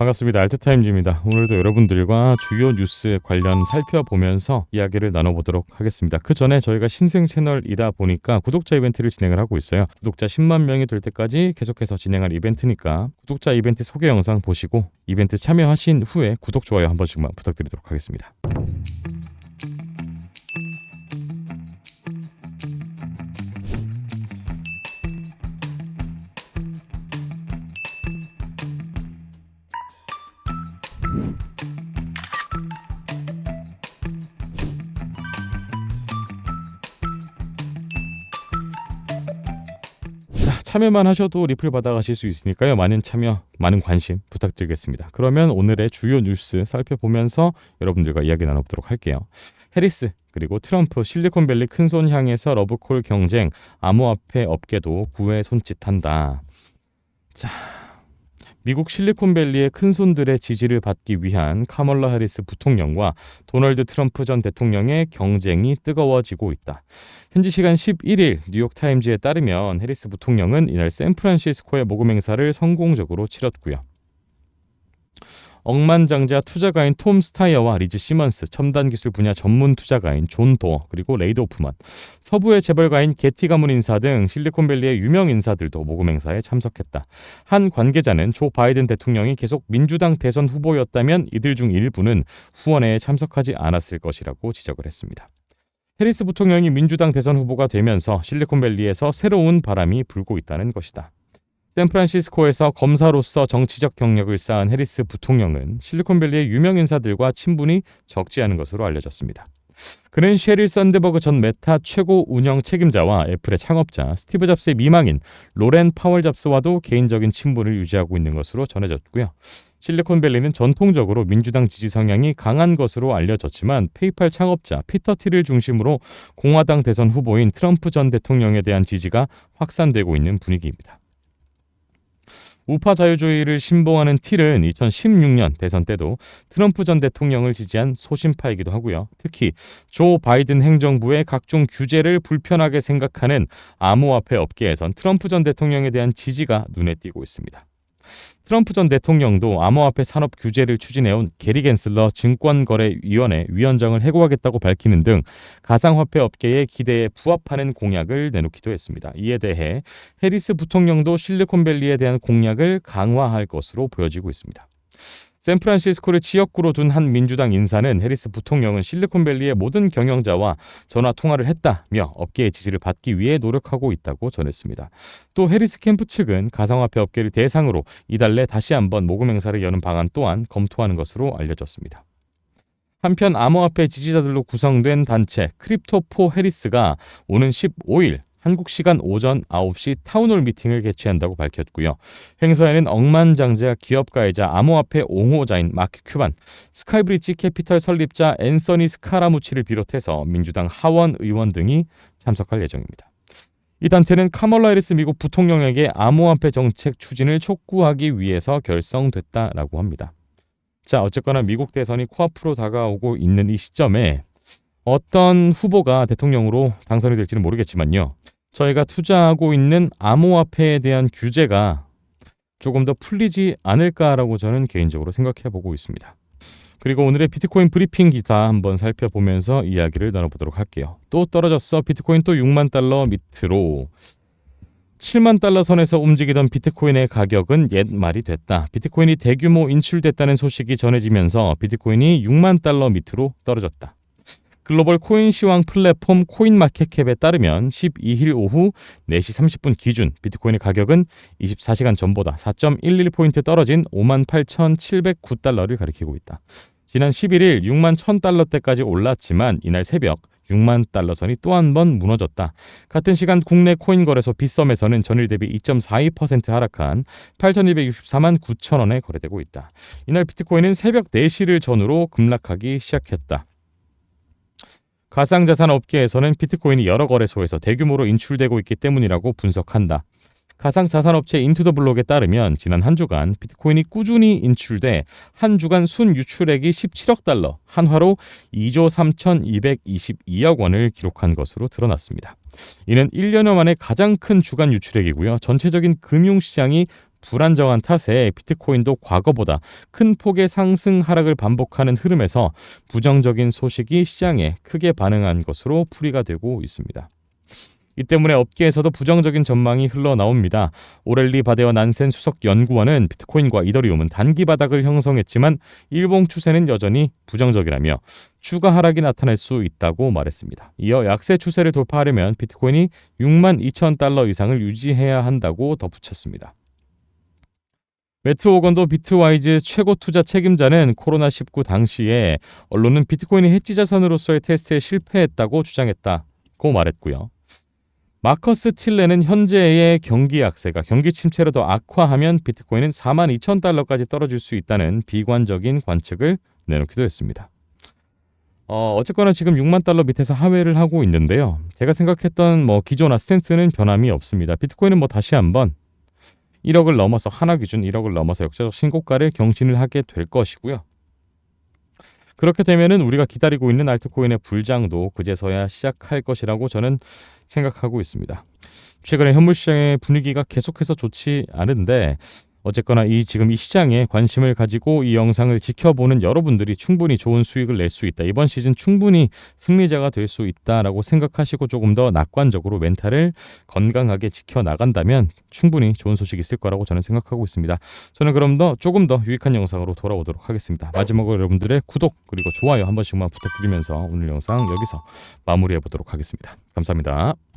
반갑습니다. 알트타임즈입니다. 오늘도 여러분들과 주요 뉴스 관련 살펴보면서 이야기를 나눠보도록 하겠습니다. 그 전에 저희가 신생 채널이다 보니까 구독자 이벤트를 진행을 하고 있어요. 구독자 10만 명이 될 때까지 계속해서 진행할 이벤트니까 구독자 이벤트 소개 영상 보시고 이벤트 참여하신 후에 구독, 좋아요 한 번씩만 부탁드리도록 하겠습니다. 참여만 하셔도 리플 받아가실 수 있으니까요. 많은 참여, 많은 관심 부탁드리겠습니다. 그러면 오늘의 주요 뉴스 살펴보면서 여러분들과 이야기 나눠보도록 할게요. 해리스 그리고 트럼프 실리콘밸리 큰손 향해서 러브콜 경쟁, 암호화폐 업계도 구애 손짓한다. 자, 미국 실리콘밸리의 큰손들의 지지를 받기 위한 카멀라 해리스 부통령과 도널드 트럼프 전 대통령의 경쟁이 뜨거워지고 있다. 현지 시간 11일 뉴욕타임즈에 따르면 해리스 부통령은 이날 샌프란시스코의 모금 행사를 성공적으로 치렀고요. 억만장자 투자가인 톰 스타이어와 리즈 시먼스, 첨단 기술 분야 전문 투자가인 존 도어, 그리고 레이드 오프만, 서부의 재벌가인 게티 가문 인사 등 실리콘밸리의 유명 인사들도 모금 행사에 참석했다. 한 관계자는 조 바이든 대통령이 계속 민주당 대선 후보였다면 이들 중 일부는 후원회에 참석하지 않았을 것이라고 지적을 했습니다. 해리스 부통령이 민주당 대선 후보가 되면서 실리콘밸리에서 새로운 바람이 불고 있다는 것이다. 샌프란시스코에서 검사로서 정치적 경력을 쌓은 해리스 부통령은 실리콘밸리의 유명 인사들과 친분이 적지 않은 것으로 알려졌습니다. 그는 셰릴 썬더버그 전 메타 최고 운영 책임자와 애플의 창업자 스티브 잡스의 미망인 로렌 파월 잡스와도 개인적인 친분을 유지하고 있는 것으로 전해졌고요. 실리콘밸리는 전통적으로 민주당 지지 성향이 강한 것으로 알려졌지만 페이팔 창업자 피터 틸을 중심으로 공화당 대선 후보인 트럼프 전 대통령에 대한 지지가 확산되고 있는 분위기입니다. 우파 자유주의를 신봉하는 틸은 2016년 대선 때도 트럼프 전 대통령을 지지한 소신파이기도 하고요. 특히 조 바이든 행정부의 각종 규제를 불편하게 생각하는 암호화폐 업계에선 트럼프 전 대통령에 대한 지지가 눈에 띄고 있습니다. 트럼프 전 대통령도 암호화폐 산업 규제를 추진해온 게리 겐슬러 증권거래위원회 위원장을 해고하겠다고 밝히는 등 가상화폐 업계의 기대에 부합하는 공약을 내놓기도 했습니다. 이에 대해 해리스 부통령도 실리콘밸리에 대한 공약을 강화할 것으로 보여지고 있습니다. 샌프란시스코를 지역구로 둔 한 민주당 인사는 해리스 부통령은 실리콘밸리의 모든 경영자와 전화 통화를 했다며 업계의 지지를 받기 위해 노력하고 있다고 전했습니다. 또 해리스 캠프 측은 가상화폐 업계를 대상으로 이달 내 다시 한번 모금 행사를 여는 방안 또한 검토하는 것으로 알려졌습니다. 한편 암호화폐 지지자들로 구성된 단체 크립토포 해리스가 오는 15일 한국 시간 오전 9시 타운홀 미팅을 개최한다고 밝혔고요. 행사에는 억만장자 기업가이자 암호화폐 옹호자인 마크 큐반, 스카이브리지 캐피털 설립자 앤서니 스카라무치를 비롯해서 민주당 하원 의원 등이 참석할 예정입니다. 이 단체는 카멀라 해리스 미국 부통령에게 암호화폐 정책 추진을 촉구하기 위해서 결성됐다라고 합니다. 자, 어쨌거나 미국 대선이 코앞으로 다가오고 있는 이 시점에 어떤 후보가 대통령으로 당선이 될지는 모르겠지만요. 저희가 투자하고 있는 암호화폐에 대한 규제가 조금 더 풀리지 않을까라고 저는 개인적으로 생각해보고 있습니다. 그리고 오늘의 비트코인 브리핑 기사 한번 살펴보면서 이야기를 나눠보도록 할게요. 또 떨어졌어. 비트코인 또 6만 달러 밑으로. 7만 달러 선에서 움직이던 비트코인의 가격은 옛말이 됐다. 비트코인이 대규모 인출됐다는 소식이 전해지면서 비트코인이 6만 달러 밑으로 떨어졌다. 글로벌 코인 시황 플랫폼 코인마켓캡에 따르면 12일 오후 4시 30분 기준 비트코인의 가격은 24시간 전보다 4.11포인트 떨어진 58,709달러를 가리키고 있다. 지난 11일 6만 1,000달러대까지 올랐지만 이날 새벽 6만 달러 선이 또 한 번 무너졌다. 같은 시간 국내 코인 거래소 빗썸에서는 전일 대비 2.42% 하락한 8,264만 9천 원에 거래되고 있다. 이날 비트코인은 새벽 4시를 전후로 급락하기 시작했다. 가상자산 업계에서는 비트코인이 여러 거래소에서 대규모로 인출되고 있기 때문이라고 분석한다. 가상자산업체 인투더블록에 따르면 지난 한 주간 비트코인이 꾸준히 인출돼 한 주간 순유출액이 17억 달러, 한화로 2조 3,222억 원을 기록한 것으로 드러났습니다. 이는 1년여 만에 가장 큰 주간 유출액이고요. 전체적인 금융시장이 불안정한 탓에 비트코인도 과거보다 큰 폭의 상승 하락을 반복하는 흐름에서 부정적인 소식이 시장에 크게 반응한 것으로 풀이가 되고 있습니다. 이 때문에 업계에서도 부정적인 전망이 흘러나옵니다. 오렐리 바데어 난센 수석 연구원은 비트코인과 이더리움은 단기 바닥을 형성했지만 일봉 추세는 여전히 부정적이라며 추가 하락이 나타날 수 있다고 말했습니다. 이어 약세 추세를 돌파하려면 비트코인이 62,000달러 이상을 유지해야 한다고 덧붙였습니다. 매트 오건도 비트와이즈 최고 투자 책임자는 코로나19 당시에 언론은 비트코인이 해지 자산으로서의 테스트에 실패했다고 주장했다고 말했고요. 마커스 틸레는 현재의 경기 약세가 경기 침체로 더 악화하면 비트코인은 42,000달러까지 떨어질 수 있다는 비관적인 관측을 내놓기도 했습니다. 어쨌거나 지금 6만 달러 밑에서 하회를 하고 있는데요. 제가 생각했던 기조나 스탠스는 변함이 없습니다. 비트코인은 다시 한번 1억을 넘어서 하나 기준 1억을 넘어서 역사적 신고가를 경신을 하게 될 것이고요. 그렇게 되면은 우리가 기다리고 있는 알트코인의 불장도 그제서야 시작할 것이라고 저는 생각하고 있습니다. 최근에 현물 시장의 분위기가 계속해서 좋지 않은데 어쨌거나 지금 이 시장에 관심을 가지고 이 영상을 지켜보는 여러분들이 충분히 좋은 수익을 낼 수 있다. 이번 시즌 충분히 승리자가 될 수 있다라고 생각하시고 조금 더 낙관적으로 멘탈을 건강하게 지켜나간다면 충분히 좋은 소식이 있을 거라고 저는 생각하고 있습니다. 저는 그럼 조금 더 유익한 영상으로 돌아오도록 하겠습니다. 마지막으로 여러분들의 구독 그리고 좋아요 한 번씩만 부탁드리면서 오늘 영상 여기서 마무리해 보도록 하겠습니다. 감사합니다.